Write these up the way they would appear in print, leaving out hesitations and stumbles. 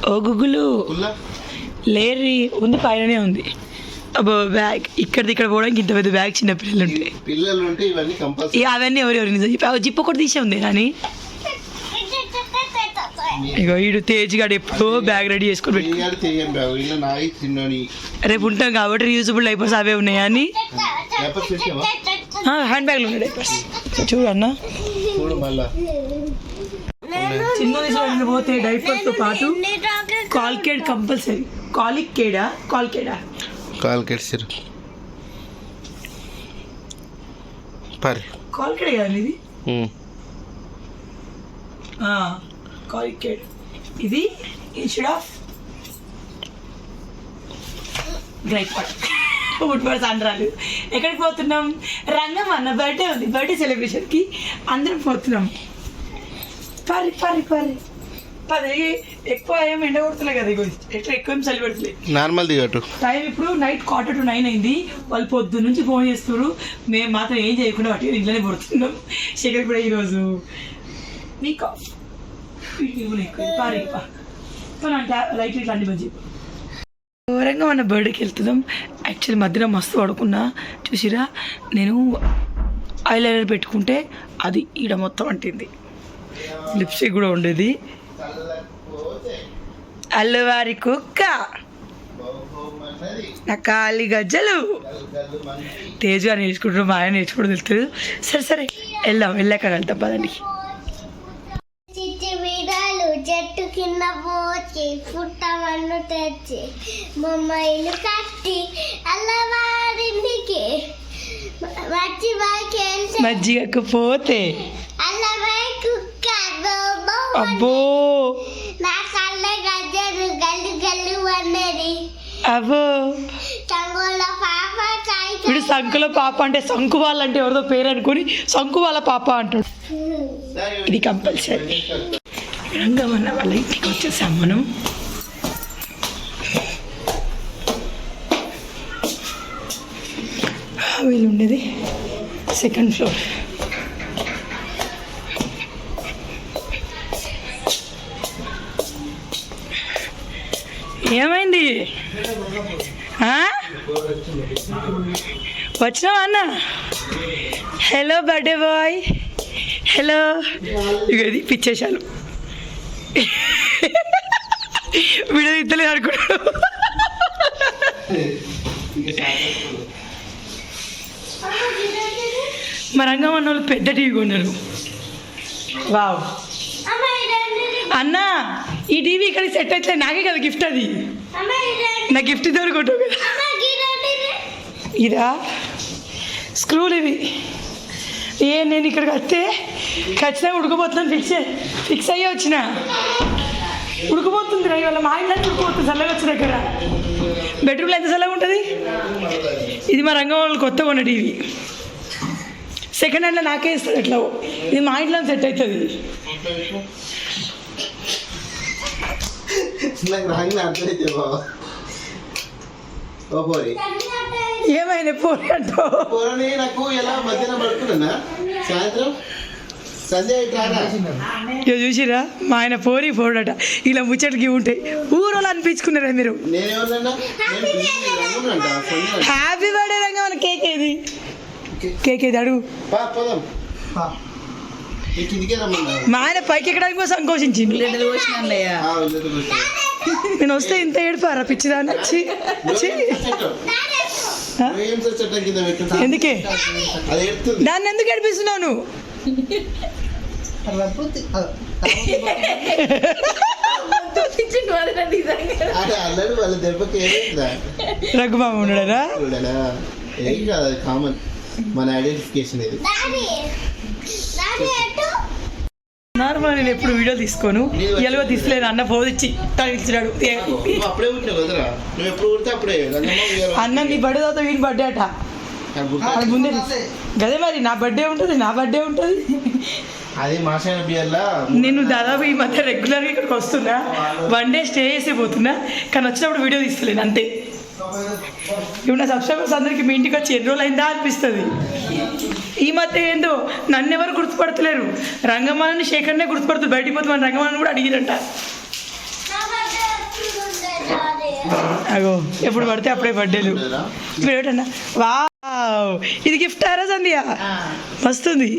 ఓ గుగ్గులు లేరి ఉంది, పైననే ఉంది. అబ్బో బ్యాగ్ ఇక్కడిది ఇక్కడ పోవడానికి ఇంత పెద్ద బ్యాగ్ చిన్న పిల్లలు ఉంటే ఇవన్నీ కంపల్సరీ. అవన్నీ ఎవరెవరు నిజం చెప్పి జిప్ ఒకటి తీసే ఉంది కానీ ఇగో వీడు తేజ్ గాడు ఎప్పుడో బ్యాగ్ రెడీ చేసుకొని రేపు ఉంటాం కాబట్టి రీయూజబుల్ డైపర్స్ అవే ఉన్నాయి అని హ్యాండ్ బ్యాగ్లు ఉన్నాయి డైపర్స్. చూడు అన్న చిన్న తీసుకుని పోతే డైపర్స్తో పాటు కాల్కేడ్ కంపల్సరీ. కాలికేడా కాల్కేడ్ కదా ఇది కాలికేడ్. ఇది ఇన్స్టెడ్ ఆఫ్ డైపర్ ఉడ్బర్స్ అంటారు. ఎక్కడికి పోతున్నాం? రంగం అన్న బర్త్డే ఉంది, బర్త్డే సెలబ్రేషన్కి అందరం పోతున్నాం. పది ఎక్కువ ఏం ఎండ కొడుతున్నాయి కదా, ఎట్లా ఎక్కువ ఏం చలి పెడుతున్నాయి. నార్మల్ దిగట్టు టైం ఇప్పుడు నైట్ 8:45 అయింది. వాళ్ళు పొద్దు నుంచి ఫోన్ చేస్తున్నారు, మేము మాత్రం ఏం చేయకుండా వాటి ఇంట్లోనే పడుతున్నాం. శేఖర్ కూడా ఈరోజు వీక్ ఆఫ్ అంటే లైట్ ఇట్లా అన్ని మంచి ఘోరంగా మన బర్త్డేకి వెళ్తున్నాం. యాక్చువల్లీ మధ్యలో మస్తు పడుకున్నా చూసిరా. నేను ఐలైనర్ పెట్టుకుంటే అది ఈడ మొత్తం అంటింది. లిప్స్టిక్ కూడా ఉండేది. అల్లవారి కుక్క నా కాలి గజ్జలు తేజుగా నేర్చుకుంటారు, మా ఆయన నేర్చుకోవడం తెలుస్తుంది. సరే వెళ్ళాక వెళ్తాం పదండి. చెట్టు కింద పోచి పుట్టమన్ను తెచ్చి బొమ్మలు కట్టి అల్లవారింటికి మజ్జిగకు పోతే అబ్బో నా కళ్ళ గజ్జలు గల్లు గల్లు అన్నది. అబ్బో వీడు సంకుల పాప అంటే సంకు వాళ్ళంటే ఎవరిదో పేరు అనుకుని సంకు వాళ్ళ పాప అంటాడు. ఇది కంపల్సరీ. రంగమన్న వాళ్ళ ఇంటికి వచ్చేసాం మనం. వీళ్ళు ఉండేది 2nd ఫ్లోర్. ఏమైంది? వచ్చినావా అన్న? Hello birthday boy, hello. ఇక ఇది పిచ్చేశాను, వీడియో ఇద్దలేదు అనుకున్నాడు. మా రంగం అన్న వాళ్ళు పెద్ద టీవీ కొన్నారు. వావ్ అన్న, ఈ టీవీ ఇక్కడికి సెట్ అయితే నాకే కదా గిఫ్ట్. అది నా గిఫ్ట్ ఇద్దరు కొట్టావు కదా. ఇదా స్క్రూలు ఇవి. నేను ఇక్కడికి వస్తే ఖచ్చితంగా ఉడకపోతున్నాను. ఫిక్స్ అయ్యి వచ్చిన ఉడకపోతుంది. ఇవాళ మా ఇంట్లో ఉడకపోతుంది. చల్లగా వచ్చిన దగ్గర బెడ్రూమ్లో ఎంత చల్లగా ఉంటుంది. ఇది మా రంగం వాళ్ళు కొత్త కొన్న టీవీ. సెకండ్ హ్యాండ్లో నాకే ఇస్తాడు ఎట్లా. ఇది మా ఇంట్లో సెట్ అవుతుంది. ఏమైనా పోనీ అంటావు? చూసిరా మా ఆయన పోరట. ఇలా ముచ్చట్కి ఉంటాయి. ఊరోళ్ళు అనిపించుకున్నారా మీరు? Happy birthday Ranga. మన కేక్ ఏది అడుగు. మా ఆయన పైకి ఎక్కడానికి కోసం సంకోచించింది. నేను వస్తే ఇంత ఏడిపారా పిచ్చిదాన్ని వచ్చి. ఎందుకే దాన్ని ఎందుకు ఏడిపిస్తున్నావు? రఘుమామ ఉన్నాడా? కామన్ మన ఐడెంటిఫికేషన్ ఇది. నార్మల్ నేను ఎప్పుడు వీడియో తీసుకోను. ఎలాగో తీసుకోలేదు. అన్న పోదిచ్చి తగిలిచ్చినాడు. అన్న నీ బర్త్డే తర్వాత వీడి బర్త్డే అట. ముందే గదే మరి నా బర్త్డే ఉంటుంది. అది మాసాన బియ్యల్లా నేను దాదాపు ఈ మధ్య రెగ్యులర్గా ఇక్కడికి వస్తున్నా. 1 డే స్టే చేసి పోతున్నా, కానీ వచ్చినప్పుడు వీడియో తీసుకోలేను అంతే. ఇప్పుడు నా సబ్స్క్రైబర్స్ అందరికీ మీ ఇంటికి వచ్చి ఎన్ని రోజులు అయిందా అనిపిస్తుంది. ఈ మధ్య ఏందో నన్ను ఎవరు గుర్తుపడతలేరు. రంగమాలని శేఖర్నే గుర్తుపడుతుంది. బయటికి పోతే మన రంగమాలని కూడా అడిగిరంట. అగో ఎప్పుడు పడితే అప్పుడే బర్త్డేలు ఏటన్నా వావ్ ఇది గిఫ్ట్ ఆరా సంధ్య మస్తుంది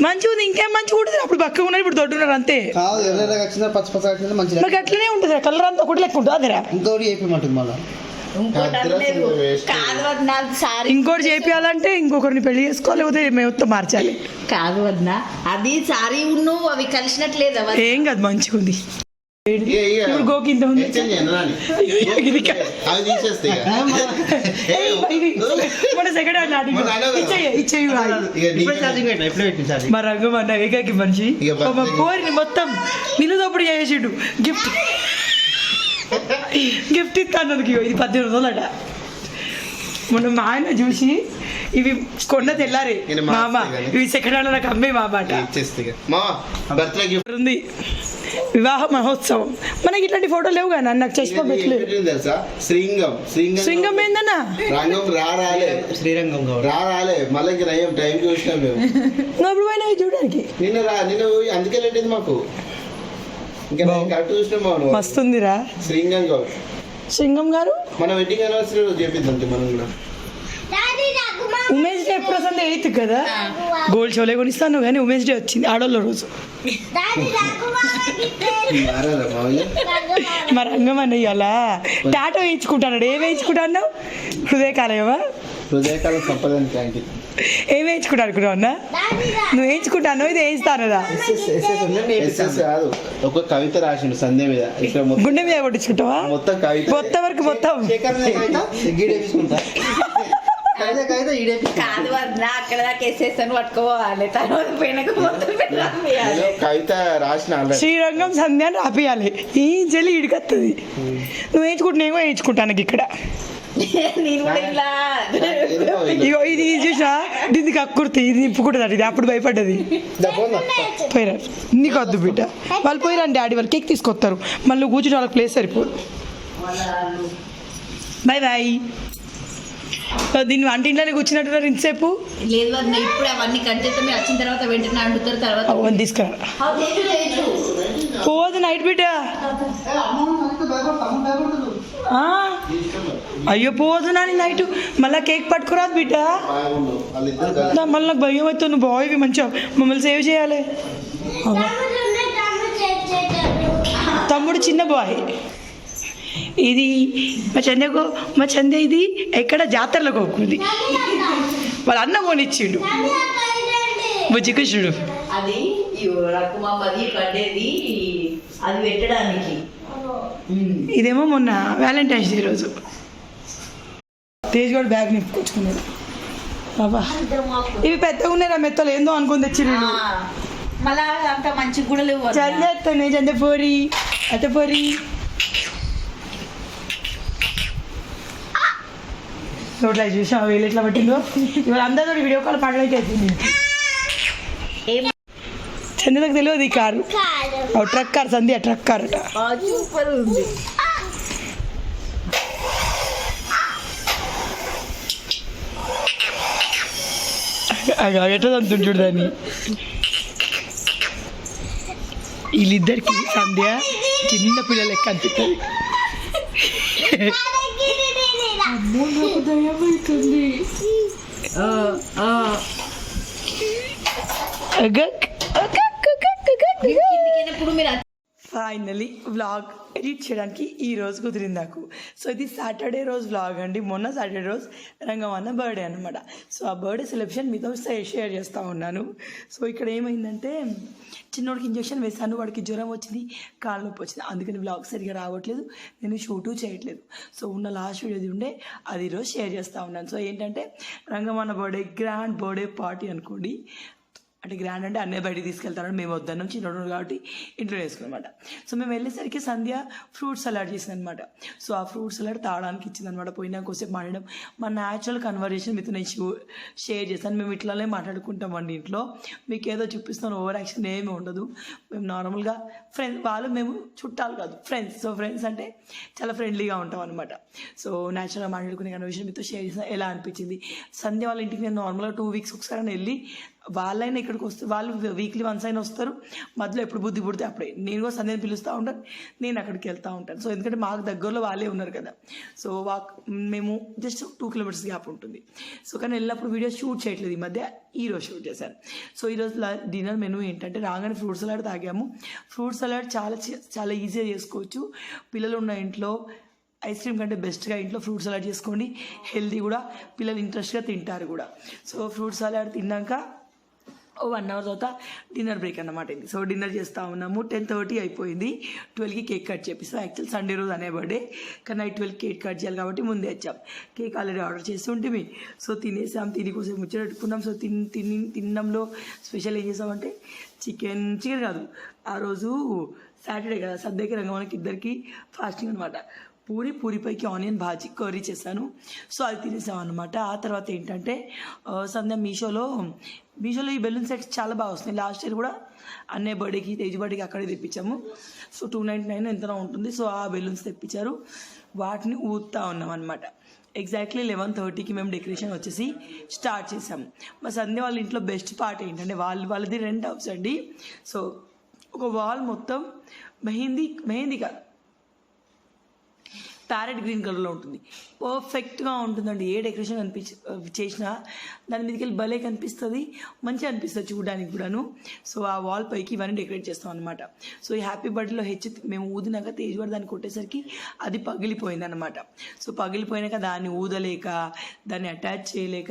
మంచిగా ఉంది ఇంకేం మంచిగా ఉంటుంది అప్పుడు పక్కగా ఉన్నారు ఇప్పుడు దొడ్డున్నారు అంతే కాదు ఎవరైనా వచ్చినా పచ్చి పచ్చ వచ్చినా మంచిగా నాకు అట్లనే ఉంటుంది కలర్ అంతా ఒకటి లెక్క ఉంటుంది అదేరా ఇంకోటి చెప్పమంటుంది మళ్ళీ ఇంకోటి చేపియాలంటే ఇంకొకరిని పెళ్లి చేసుకోవాలి లేకపోతే మేము మార్చాలి కాదు వదిన అది సారీ ఉన్ను అవి కలిసినట్లేదు ఏం కాదు మంచిగా ఉంది ఇప్పుడు గోకి ఇంత ఉంది ఇది అవి తీసేస్తే ఇక. ఇది మన సెకండ్ హ్యాండ్ నాటి ఇచ్చేయి మా రంగం అన్న ఏకాకి మనిషి ఇక మా కోరిని మొత్తం నిలుదప్పుడు చేసిండు గిఫ్ట్ ఇస్తాను ఇది 18 రోజులట మొన్న మా ఆయన చూసి ఇవి కొన్న తెల్లారి మామ ఇవి సెకండ్ హ్యాండ్ నాకు అమ్మే మామ అట ఇచ్చేస్తే ఇక. మా బర్త్డే గిఫ్ట్ ఉంది వివాహ మహోత్సవం మనకి ఇట్లాంటి ఫోటోలు లేవు కానీ నాకు చచ్చిపో పెట్టలేదు తెలుసా శ్రీంగం సింగం ఏందన్నా రంగం రాలే శ్రీరంగం రాలే మళ్ళీ ఇంక నయం టైం చూసినాం మేము నువ్వు పోయినా చూడడానికి నిన్న అందుకే లేటింది మాకు ఇంకా కరెక్ట్ చూసినాం మనం మస్తుందిరా శ్రీంగం గౌడ్ సింగం గారు మన వెడ్డింగ్ యానివర్సరీ రోజు చేపిద్దాం మనం కూడా ఉమెన్స్ డే ఎప్పుడు వస్తుంది 8th కదా గోల్డ్ షోలే కొనిస్తాను కానీ ఉమెన్స్ డే వచ్చింది ఆడోళ్ళ రోజు మారాలా మామయ్య మా రంగం అన్నయ్య అలా టాటో వేయించుకుంటాడు ఏం వేయించుకుంటాను హృదయకాలయమా హృదయకాలం సంపదని థ్యాంక్ యూ ఏం వేయించుకుంటా అనుకున్నావు అన్న నువ్వు వేయించుకుంటాను ఇది వేయిస్తానదా ఎస్ఎస్ కాదు ఒక కవిత రాసిండు సంధ్య మీద ఇక్కడ గుండె మీద కొట్టించుకుంటావా మొత్తం కవిత మొత్తం వరకు మొత్తం గీడేపించుకుంటా కాదు వదిన అక్కడ దాకా వేసేస్తాను పట్టుకోవాలి తర్వాత పోయినాక మొత్తం పెట్టాలి. కవిత రాసిన already. శ్రీరంగం సంధ్య అని ఆపేయాలి ఈ జల్లి ఇడికత్తది నువ్వు వేయించుకుంటా నేను వేయించుకుంటాను ఇక్కడ నేను కూడా ఇలా ఏదో ఇది. ఇగో ఇది చూసా దీనికి అక్కుర్తి ఇది నిప్పుకుంటుంది ఇది అప్పుడు భయపడ్డది పోయిరా నీకు వద్దు బిడ్డ వాళ్ళు పోయిరండి డాడీ వాళ్ళు కేక్ తీసుకొస్తారు మళ్ళీ కూర్చుని వాళ్ళకి ప్లేస్ సరిపోదు బాయ్ బాయ్ దీన్ని వంటింట్లోనే కూర్చున్నట్టున్నారు ఇంతసేపు లేదు వదిన ఇప్పుడు అవన్నీ కంటే మీరు వచ్చిన తర్వాత వెంటనే అండుతారు తర్వాత అవన్నీ తీసుకురా పోదు నైట్ బిడ్డ అయ్యో పోదు నాని నైట్ మళ్ళీ కేక్ పట్టుకురాదు బిడ్డ బాగుండు. వాళ్ళిద్దరు కలిసి మళ్ళీ నాకు భయం అవుతుంది నువ్వు బాయ్వి మంచిగా మమ్మల్ని సేవ్ చేయాలి తమ్ముడు చిన్న బాయ్ ఇది మా చందే ఇది ఎక్కడ జాతరలో కొనుక్కుంది వాళ్ళ అన్న కొనిచ్చిండు బుజ్జికృష్ణుడు అది రకుమాది పడ్డేది అది పెట్టడానికి ఇదేమో మొన్న వ్యాలంటైన్స్ డే రోజు తేజ్ కూడా బ్యాగ్ నింపుకొచ్చుకున్నాడు బాబా ఇవి పెద్దగా ఉన్నారా మెత్తలు ఏందో అనుకుని తెచ్చిర్రు మళ్ళా అంత మంచి కూడా లేవు చందేస్తాను చందే పోరి అత పోరి నోట్లా చూసా వీళ్ళు ఎట్లా పట్టిందో ఇవాళ అందరితో వీడియో కాల్ మాట్లాడితే అవుతుంది చందకు తెలియదు ఈ కారు ట్రక్ కార్ సంధ్య ట్రక్ కార్ అట సూపర్ ఉంది ఎట్లా తంతుంటాడు దాన్ని వీళ్ళిద్దరికి సంధ్య చిన్న పిల్లలు లెక్క అనిపిస్తుంది దయమవుతుంది ఫైనలీ వ్లాగ్ ఎడిట్ చేయడానికి ఈ రోజు కుదిరింది నాకు సో ఇది సాటర్డే రోజు వ్లాగ్ అండి మొన్న సాటర్డే రోజు రంగమన్న బర్త్డే అనమాట సో ఆ బర్త్డే సెలబ్రేషన్ మీతో షేర్ చేస్తూ ఉన్నాను సో ఇక్కడ ఏమైందంటే చిన్నోడికి ఇంజెక్షన్ వేసాను వాడికి జ్వరం వచ్చింది కాళ్ళ నొప్పి వచ్చింది అందుకని వ్లాగ్ సరిగా రావట్లేదు నేను షూటు చేయట్లేదు సో ఉన్న లాస్ట్ వీడియోది ఉండే అది ఈరోజు షేర్ చేస్తూ ఉన్నాను సో ఏంటంటే రంగమన్న బర్త్డే గ్రాండ్ బర్త్డే పార్టీ అనుకోండి అంటే గ్రాండ్ అంటే అన్నయ్య బయటికి తీసుకెళ్తారని మేము వద్దన్నాం చిన్నోడు కాబట్టి ఇంట్లో వేసుకున్నమాట సో మేము వెళ్ళేసరికి సంధ్య ఫ్రూట్ సలాడ్ చేసింది అనమాట సో ఆ ఫ్రూట్ సలాడ్ తాగడానికి ఇచ్చింది అనమాట పోయినా కోసేపు మాట్లాడడం మా న్యాచురల్ కన్వర్జేషన్ మీతో నేను షేర్ చేస్తాను మేము ఇట్లానే మాట్లాడుకుంటామండి ఇంట్లో మీకు ఏదో చూపిస్తాను ఓవర్ యాక్షన్ ఏమీ ఉండదు మేము నార్మల్గా ఫ్రెండ్స్ వాళ్ళు మేము చుట్టాలు కాదు ఫ్రెండ్స్ సో ఫ్రెండ్స్ అంటే చాలా ఫ్రెండ్లీగా ఉంటాం అనమాట సో న్యాచురల్గా మాట్లాడుకునే కన్వర్జేషన్ మీతో షేర్ చేసిన ఎలా అనిపించింది సంధ్య వాళ్ళ ఇంటికి నేను నార్మల్గా 2 weeks ఒకసారి వెళ్ళి వాళ్ళైనా ఇక్కడికి వస్తే వాళ్ళు వీక్లీ వన్స్ అయినా వస్తారు, మధ్యలో ఎప్పుడు బుద్ధి పుడితే అప్పుడే. నేను కూడా సంధ్యని పిలుస్తూ ఉంటాను, నేను అక్కడికి వెళ్తూ ఉంటాను. సో ఎందుకంటే మాకు దగ్గరలో వాళ్ళే ఉన్నారు కదా, సో మేము జస్ట్ 2 kilometers గ్యాప్ ఉంటుంది. సో కానీ వెళ్ళినప్పుడు వీడియో షూట్ చేయట్లేదు, ఈ మధ్య ఈరోజు షూట్ చేశాను. సో ఈరోజు డిన్నర్ మెనూ ఏంటంటే రాగానే ఫ్రూట్ సలాడ్ తాగాము. ఫ్రూట్ సలాడ్ చాలా ఈజీగా చేసుకోవచ్చు. పిల్లలు ఉన్న ఇంట్లో ఐస్ క్రీమ్ కంటే బెస్ట్గా ఇంట్లో ఫ్రూట్ సలాడ్ చేసుకోండి, హెల్తీ కూడా, పిల్లలు ఇంట్రెస్ట్గా తింటారు కూడా. సో ఫ్రూట్ సలాడ్ తిన్నాక 1 hour తర్వాత డిన్నర్ బ్రేక్ అన్నమాట ఇది. సో డిన్నర్ చేస్తూ ఉన్నాము. 10:30 అయిపోయింది. 12కి కేక్ కట్ చేపిస్తాం. యాక్చువల్ సండే రోజు అనే బర్త్డే, కానీ నైట్ 12కి కేక్ కట్ చేయాలి కాబట్టి ముందే వచ్చాం. కేక్ ఆల్రెడీ ఆర్డర్ చేసి ఉంటుంది. సో తినేసాం, తిని కోసం ముచ్చటెట్టుకున్నాం. సో తినడంలో స్పెషల్ ఏం చేసామంటే చికెన్ కాదు, ఆ రోజు సాటర్డే కదా, సద్యకి రంగమానికి ఇద్దరికి ఫాస్టింగ్ అనమాట. పూరిపైకి ఆనియన్ భాజీ కర్రీ చేశాను. సో అది తినేసాం అనమాట. ఆ తర్వాత ఏంటంటే సంధ్య మీషోలో ఈ బెలూన్ సెట్స్ చాలా బాగా వస్తున్నాయి. లాస్ట్ ఇయర్ కూడా అన్నయ్య బర్త్డేకి, తేజ్ బర్త్డేకి అక్కడే తెప్పించాము. సో 299 ఎంతనో ఉంటుంది. సో ఆ బెలూన్స్ తెప్పించారు, వాటిని ఊదుతా ఉన్నాం అనమాట. ఎగ్జాక్ట్లీ 11:30కి మేము డెకరేషన్ వచ్చేసి స్టార్ట్ చేసాము. మా సంధ్య వాళ్ళ ఇంట్లో బెస్ట్ పార్ట్ ఏంటంటే వాళ్ళది రెంట్ హౌస్ అండి. సో ఒక వాల్ మొత్తం మెహందీ కాదు, ప్యారెట్ గ్రీన్ కలర్లో ఉంటుంది. పర్ఫెక్ట్గా ఉంటుందండి. ఏ డెకరేషన్ చేసినా దాని మీదకి వెళ్ళి భలే కనిపిస్తుంది, మంచిగా అనిపిస్తుంది చూడడానికి కూడాను. సో ఆ వాల్ పైకి ఇవన్నీ డెకరేట్ చేస్తాం అనమాట. సో ఈ హ్యాపీ బర్త్డేలో మేము ఊదినాక తేజ్ కూడా దాన్ని కొట్టేసరికి అది పగిలిపోయింది అనమాట. సో పగిలిపోయినాక దాన్ని ఊదలేక, దాన్ని అటాచ్ చేయలేక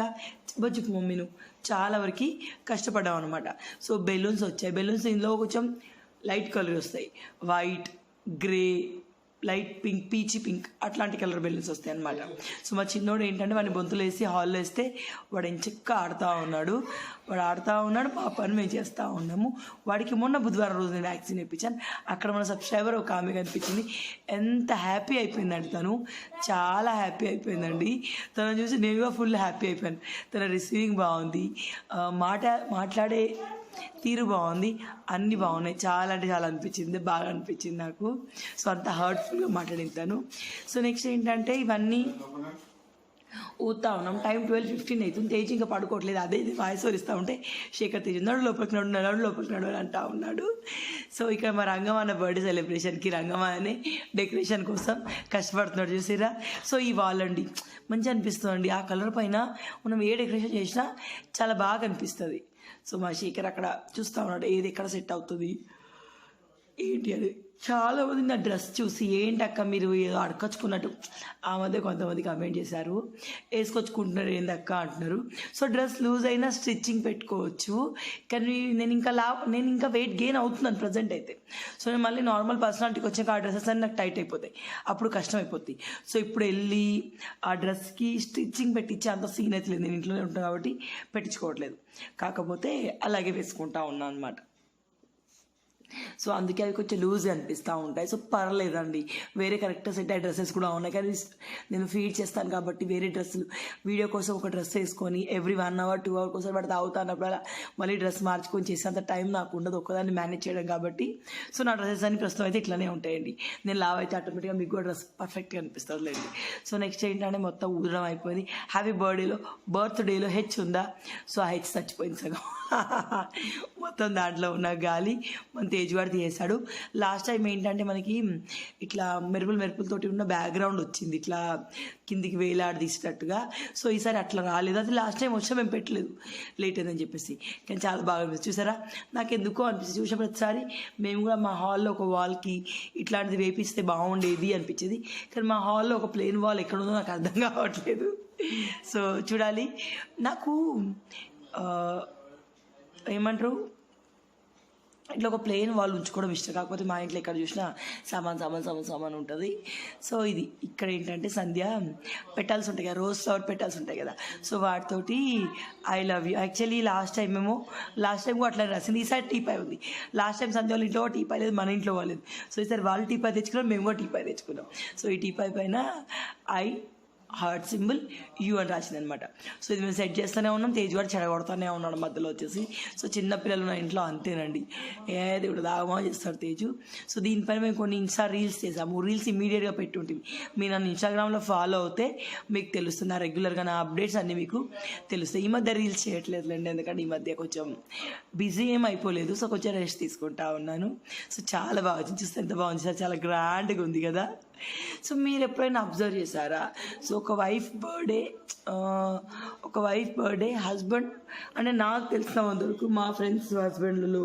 చెప్పు మమ్మీను చాలా వరకు కష్టపడ్డాం అనమాట. సో బెలూన్స్ వచ్చాయి. బెలూన్స్ ఇందులో కొంచెం లైట్ కలర్ వస్తాయి, white, grey, light pink, peachy pink అట్లాంటి కలర్ బెలూన్స్ వస్తాయి అనమాట. సో మా చిన్నోడు ఏంటంటే వాడిని బొంతులు వేసి హాల్లో వేస్తే వాడు ఎంచక్క ఆడుతూ ఉన్నాడు. మా పని మేము చేస్తూ ఉన్నాము. వాడికి మొన్న బుధవారం రోజు నేను వ్యాక్సిన్ ఇప్పించాను. అక్కడ మన సబ్స్క్రైబర్ ఒక ఆమె కనిపించింది. ఎంత హ్యాపీ అయిపోయిందండి తను, చాలా హ్యాపీ అయిపోయిందండి. తను చూసి నేను కూడా ఫుల్ హ్యాపీ అయిపోయాను. తన రిసీవింగ్ బాగుంది, మాట్లాడే తీరు బాగుంది, అన్నీ బాగున్నాయి. చాలా అంటే చాలా అనిపించింది, బాగా అనిపించింది నాకు. సో అంత హర్ట్ఫుల్గా మాట్లాడింతాను. సో నెక్స్ట్ ఏంటంటే ఇవన్నీ ఊతా ఉన్నాం. టైం 12:15 అవుతుంది. తేజ్ ఇంకా పడుకోవట్లేదు. అదే వాయిస్ ఇస్తూ ఉంటే శేఖర్ తేజ్ నడు లోపలికి నడు అని అంటా ఉన్నాడు. సో ఇక్కడ మా రంగమాన బర్త్డే సెలబ్రేషన్కి రంగమానే డెకరేషన్ కోసం కష్టపడుతున్నాడు చూసిరా. సో ఈ వాల్ అండి మంచిగా అనిపిస్తుందండి. ఆ కలర్ పైన మనం ఏ డెకరేషన్ చేసినా చాలా బాగా అనిపిస్తుంది. సో మా శేఖర్ అక్కడ చూస్తూ ఉన్నాడు ఏది ఎక్కడ సెట్ అవుతుంది ఏంటి అని. చాలా మంది నా డ్రెస్ చూసి ఏంటక్క మీరు ఏదో అడకొచ్చుకున్నట్టు ఆ మధ్య కొంతమంది కమెంట్ చేశారు, వేసుకొచ్చుకుంటున్నారు ఏందక్క అంటున్నారు. సో డ్రెస్ లూజ్ అయినా స్టిచ్చింగ్ పెట్టుకోవచ్చు, కానీ నేను ఇంకా వెయిట్ గెయిన్ అవుతున్నాను ప్రజెంట్ అయితే. సో నేను మళ్ళీ నార్మల్ పర్సనాలిటీకి వచ్చాక ఆ డ్రెస్సెస్ అన్నీ నాకు టైట్ అయిపోతాయి, అప్పుడు కష్టం అయిపోద్ది. సో ఇప్పుడు వెళ్ళి ఆ డ్రెస్కి స్టిచ్చింగ్ పెట్టించే అంత సీన్ అయితే లేదు, నేను ఇంట్లోనే ఉంటాను కాబట్టి పెట్టించుకోవట్లేదు. కాకపోతే అలాగే వేసుకుంటా ఉన్నాను అనమాట. సో అందుకే అవి కొంచెం లూజ్గా అనిపిస్తూ ఉంటాయి. సో పర్లేదండి, వేరే కరెక్ట్ సెట్ అయ్యే డ్రెస్సెస్ కూడా ఉన్నాయి, కానీ నేను ఫీడ్ చేస్తాను కాబట్టి వేరే డ్రెస్సులు వీడియో కోసం ఒక డ్రెస్ వేసుకొని ఎవ్రీ 1 hour 2 hour కోసం పడితే అవుతానప్పుడు అలా మళ్ళీ డ్రెస్ మార్చుకొని చేసేంత టైం నాకు ఉండదు ఒక్కదాన్ని మేనేజ్ చేయడం కాబట్టి. సో నా డ్రెస్సెస్ అన్ని ప్రస్తుతం అయితే ఇట్లానే ఉంటాయండి. నేను లావ్ అయితే ఆటోమేటిక్గా మీకు కూడా డ్రెస్ పర్ఫెక్ట్గా అనిపిస్తుంది లేండి. సో నెక్స్ట్ ఏంటంటే మొత్తం ఊదడం అయిపోయింది. హ్యాపీ బర్త్డేలో హెచ్ ఉందా, సో ఆ హెచ్ చచ్చిపోయింది సగం. మొత్తం దాంట్లో ఉన్న గాలి మన తేజ్ గారు తీసేశాడు. లాస్ట్ టైం ఏంటంటే మనకి ఇట్లా మెరుపులతోటి ఉన్న బ్యాక్గ్రౌండ్ వచ్చింది, ఇట్లా కిందికి వేలాడి తీసేటట్టుగా. సో ఈసారి అట్లా రాలేదు. అది లాస్ట్ టైం వచ్చా మేము పెట్టలేదు, లేట్ అయిందని చెప్పేసి. కానీ చాలా బాగా అనిపిస్తుంది చూసారా. నాకు ఎందుకో అనిపిస్తుంది చూసిన ప్రతిసారి మేము కూడా మా హాల్లో ఒక వాల్కి ఇట్లాంటిది వేపిస్తే బాగుండేది అనిపించేది, కానీ మా హాల్లో ఒక ప్లెయిన్ వాల్ ఎక్కడుందో నాకు అర్థం కావట్లేదు. సో చూడాలి. నాకు ఏమంటారు ఇట్లా ఒక ప్లెయిన్ వాళ్ళు ఉంచుకోవడం ఇష్టం, కాకపోతే మా ఇంట్లో ఎక్కడ చూసినా సామాన్ ఉంటుంది. సో ఇది ఇక్కడ ఏంటంటే సంధ్య పెటల్స్ ఉంటాయి కదా, రోజ్ ఫ్లవర్ పెటల్స్ ఉంటాయి కదా, సో వాటితోటి I love you. Actually last time కూడా అట్లా రాసింది. ఈసారి టీపాయ్ ఉంది. లాస్ట్ టైం సంధ్య వాళ్ళ ఇంట్లో టీపాయ్ లేదు, మన ఇంట్లో వాళ్ళలేదు. సో ఈసారి వాళ్ళు టీపాయ్ తెచ్చుకున్నాం, మేము కూడా టీపాయ్ తెచ్చుకున్నాం. సో ఈ టీపాయ్ పైన ఐ హార్ట్ సింబల్ యూ అని రాసింది అనమాట. సో ఇది మేము సెట్ చేస్తూనే ఉన్నాం, తేజ్ కూడా చెడగొడుతూనే ఉన్నాడు మధ్యలో వచ్చేసి. సో చిన్న పిల్లలు ఉన్న ఇంట్లో అంతేనండి, ఏది ఇప్పుడు దాగమా చేస్తాడు తేజు. సో దీనిపైన మేము కొన్ని ఇన్స్టా రీల్స్ చేసాము. రీల్స్ ఇమీడియట్గా పెట్టుంటుంది. మీరు నన్ను ఇన్స్టాగ్రామ్లో ఫాలో అవుతే మీకు తెలుస్తుంది, నా రెగ్యులర్గా నా అప్డేట్స్ అన్నీ మీకు తెలుస్తాయి. ఈ మధ్య రీల్స్ చేయట్లేదులేండి, ఎందుకంటే ఈ మధ్య కొంచెం బిజీ ఏం అయిపోలేదు. సో కొంచెం రెస్ట్ తీసుకుంటా ఉన్నాను. సో చాలా బాగా వచ్చింది, చూస్తే ఎంత బాగుంది సార్, చాలా గ్రాండ్గా ఉంది కదా. సో మీరు ఎప్పుడైనా అబ్జర్వ్ చేశారా? సో ఒక వైఫ్ బర్త్డే హస్బెండ్ అంటే నాకు తెలిసిన వరకు మా ఫ్రెండ్స్ హస్బెండ్లు,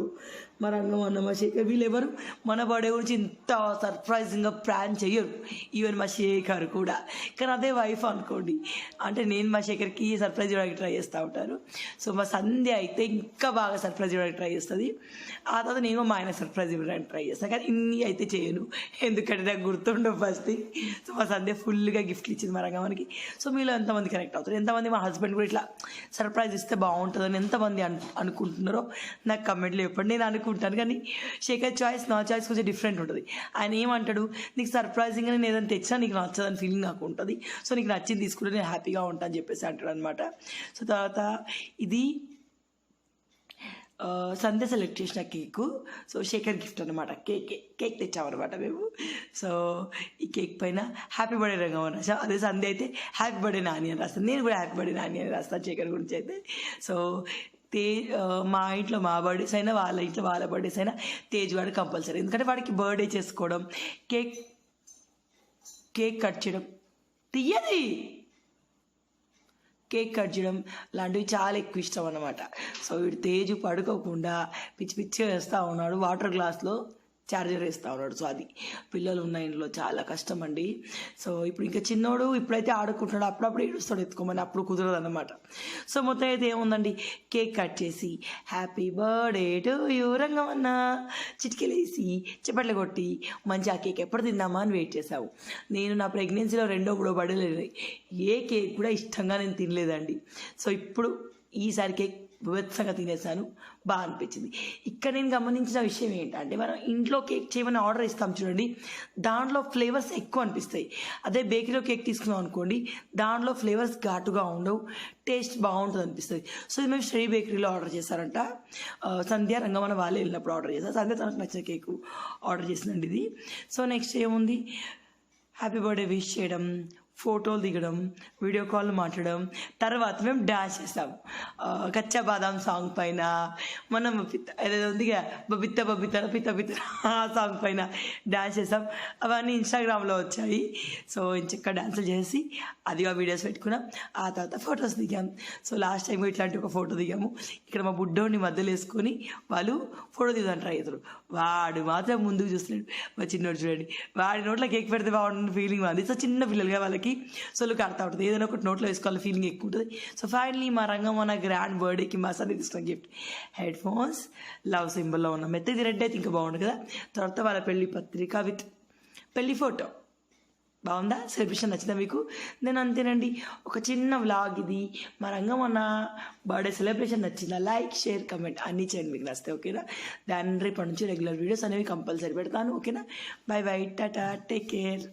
మా రంగం అన్న, మా శేఖర్, వీళ్ళెవరు మన బర్త్డే గురించి ఇంత సర్ప్రైజింగ్గా ప్లాన్ చెయ్యరు. ఈవెన్ మా శేఖర్ కూడా. కానీ అదే వైఫ్ అనుకోండి, అంటే నేను మా శేఖర్కి సర్ప్రైజ్ ఇవ్వడానికి ట్రై చేస్తూ ఉంటాను. సో మా సంధ్య అయితే ఇంకా బాగా సర్ప్రైజ్ ఇవ్వడానికి ట్రై చేస్తుంది. ఆ తర్వాత నేను మా ఆయన సర్ప్రైజ్ ఇవ్వడానికి ట్రై చేస్తాను. కానీ ఇన్ని అయితే చేయను, ఎందుకంటే నాకు గుర్తుండవు ఫస్ట్. సో మా సంధ్య ఫుల్గా గిఫ్ట్లు ఇచ్చింది మా రంగమానికి. సో మీలో ఎంతమంది కనెక్ట్ అవుతారు? ఎంతమంది మా హస్బెండ్ కూడా ఇట్లా సర్ప్రైజ్ ఇస్తే బాగుంటుందని ఎంతమంది అనుకుంటున్నారో నాకు కమెంట్లో చెప్పండి. నేను అనుకుంటాను, కానీ శేఖర్ చాయిస్ నా చాయిస్ కొంచెం డిఫరెంట్ ఉంటుంది. ఆయన ఏమంటాడు, నీకు సర్ప్రైజింగ్గా నేను ఏదైనా తెచ్చినా నీకు నచ్చదని ఫీలింగ్ నాకు ఉంటుంది, సో నీకు నచ్చింది తీసుకుంటే నేను హ్యాపీగా ఉంటాను అని చెప్పేసి అంటాడు అనమాట. సో తర్వాత ఇది సంధ్య సెలెక్ట్ చేసిన కేకు. సో శేఖర్ గిఫ్ట్ అనమాట. కేక్ తెచ్చామన్నమాట మేము. సో ఈ కేక్ పైన హ్యాపీ బర్త్డే రంగం అని రాసాం. అదే సంధ్య అయితే హ్యాపీ బర్త్డే నాని అని రాస్తాను. నేను కూడా హ్యాపీ బర్త్డే నాని అని రాస్తాను శేఖర్ గురించి అయితే. సో మా ఇంట్లో మా బర్త్డేస్ అయినా, వాళ్ళ ఇంట్లో వాళ్ళ బర్త్డేస్ అయినా తేజ్ వాడు కంపల్సరీ. ఎందుకంటే వాడికి బర్త్డే చేసుకోవడం, కేక్ కట్ చేయడం, కేక్ కట్ చేయడం లాంటివి చాలా ఎక్కువ ఇష్టం అన్నమాట. సో వీడు తేజు పడుకోకుండా పిచ్చి పిచ్చిగా వేస్తూ ఉన్నాడు, వాటర్ గ్లాస్లో ఛార్జర్ వేస్తూ ఉన్నాడు. సో అది పిల్లలు ఉన్న ఇంట్లో చాలా కష్టం అండి. సో ఇప్పుడు ఇంకా చిన్నోడు ఇప్పుడైతే ఆడుకుంటున్నాడు, అప్పుడప్పుడు ఏడుస్తాడు ఎత్తుకోమని, అప్పుడు కుదరదు అన్నమాట. సో మొత్తం అయితే ఏముందండి, కేక్ కట్ చేసి హ్యాపీ బర్త్డే టు యూ రంగమన్న చిటికెలేసి చప్పట్లు కొట్టి మంచి ఆ కేక్ ఎప్పుడు తిందామా అని వెయిట్ చేసావు. నేను నా ప్రెగ్నెన్సీలో 2-3 బర్త్డేలు ఏ కేక్ కూడా ఇష్టంగా నేను తినలేదండి. సో ఇప్పుడు ఈసారి కేక్ వివత్సంగా తినేసాను, బాగా అనిపించింది. ఇక్కడ నేను గమనించిన విషయం ఏంటంటే, మనం ఇంట్లో కేక్ చేయమని ఆర్డర్ ఇస్తాం చూడండి, దాంట్లో ఫ్లేవర్స్ ఎక్కువ అనిపిస్తాయి. అదే బేకరీలో కేక్ తీసుకున్నాం అనుకోండి, దాంట్లో ఫ్లేవర్స్ ఘాటుగా ఉండవు, టేస్ట్ బాగుంటుంది అనిపిస్తుంది. సో ఇది మేము శ్రీ బేకరీలో ఆర్డర్ చేశారంట. సంధ్య రంగమన్న వాళ్ళే వెళ్ళినప్పుడు ఆర్డర్ చేశారు. సంధ్య తనకు నచ్చిన కేకు ఆర్డర్ చేసిందండి ఇది. సో నెక్స్ట్ ఏముంది, హ్యాపీ బర్త్డే విష్ చేయడం, ఫోటోలు దిగడం, వీడియో కాల్ మాట్లాడడం, తర్వాత మేము డాన్స్ చేసాం. కచ్చా బాదాం సాంగ్ పైన మనం ఏదైతే ఉందిగా బబిత్త బబిత్త పిత్త పిత్త ఆ సాంగ్ పైన డాన్స్ చేసాం. అవన్నీ ఇన్స్టాగ్రామ్లో వచ్చాయి. సో ఇంచక్క డాన్సులు చేసి అది ఆ వీడియోస్ పెట్టుకున్నాం. ఆ తర్వాత ఫొటోస్ దిగాం. సో లాస్ట్ టైం ఇట్లాంటి ఒక ఫోటో దిగాము. ఇక్కడ మా బుడ్డోని మధ్యలో వేసుకొని వాళ్ళు ఫోటో దిగుదాం ట్రై చేస్తారు. వాడు మాత్రం ముందుకు చూస్తున్నాడు. మా చిన్నోడు చూడండి, వాడి నోట్లో కేక్ పెడితే బాగుంటుంది ఫీలింగ్ ఉంది. సో చిన్న పిల్లలుగా వాళ్ళకి సొల్లు కడతా ఉంటుంది, ఏదైనా ఒకటి నోట్లో వేసుకోవాలి ఫీలింగ్ ఎక్కువ ఉంటుంది. సో ఫైనలీ మా రంగం మన గ్రాండ్ బర్త్డేకి మా సన్ని తీసుకున్న గిఫ్ట్ హెడ్ ఫోన్స్, లవ్ సింబల్లో ఉన్న మెత్తది రెడ్ అయితే ఇంకా బాగుంటుంది కదా. తర్వాత వాళ్ళ పెళ్లి పత్రిక విత్ పెళ్లి ఫోటో బాగుందా? సెలబ్రేషన్ నచ్చిందా మీకు? నేను అంతేనండి, ఒక చిన్న వ్లాగ్ ఇది. మా రంగం అన్న బర్త్డే సెలబ్రేషన్ నచ్చిందా? లైక్, షేర్, కమెంట్ అన్నీ చేయండి మీకు నచ్చితే, ఓకేనా? దాని రేపటి నుంచి రెగ్యులర్ వీడియోస్ అనేవి కంపల్సరీ పెడతాను, ఓకేనా? By by, Tata, take care.